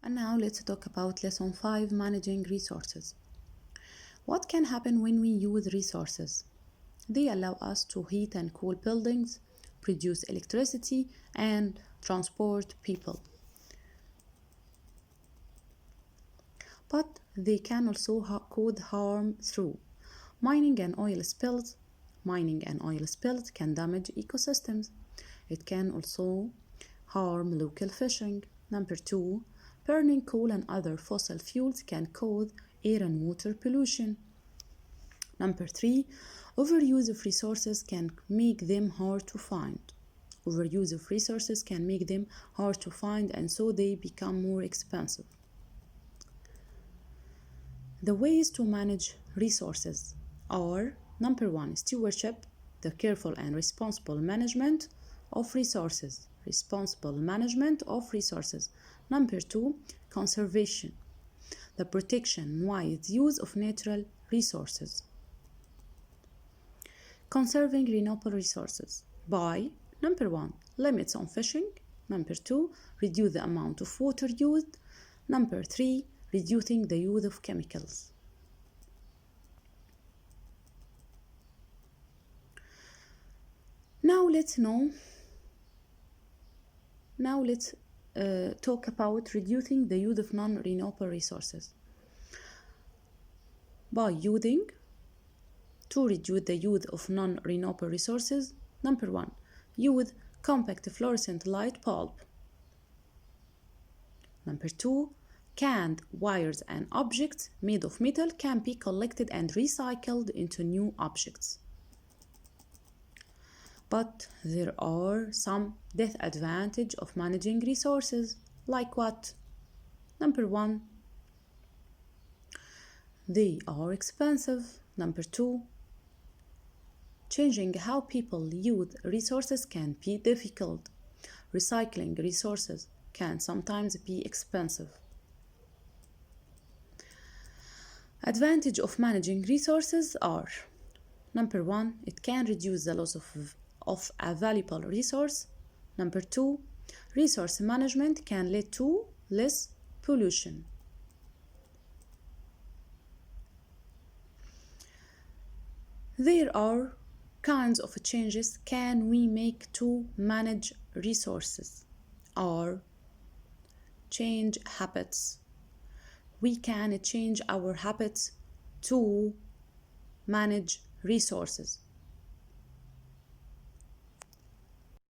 And now let's talk about lesson 5, managing resources. What can happen when we use resources? They allow us to heat and cool buildings, produce electricity, and transport people. But they can also cause harm through mining and oil spills. Mining and oil spills can damage ecosystems. It can also harm local fishing. Number 2, burning coal and other fossil fuels can cause air and water pollution. Number 3, overuse of resources can make them hard to find. Overuse of resources can make them hard to find, and so they become more expensive. The ways to manage resources are: number 1, stewardship, the careful and responsible management of resources. Responsible management of resources. Number 2, conservation, the protection and wise use of natural resources. Conserving renewable resources by: number 1, limits on fishing. Number 2, reduce the amount of water used. Number 3, reducing the use of chemicals. Now let's talk about reducing the use of non-renewable resources. To reduce the use of non-renewable resources, number 1, use compact fluorescent light bulb. Number 2, canned wires and objects made of metal can be collected and recycled into new objects. But there are some disadvantages of managing resources. Like what? Number 1, they are expensive. Number 2, changing how people use resources can be difficult. Recycling resources can sometimes be expensive. Advantage of managing resources are: number 1, it can reduce the loss of a valuable resource. Number 2, resource management can lead to less pollution. There are kinds of changes can we make to manage resources or change habits. We can change our habits to manage resources.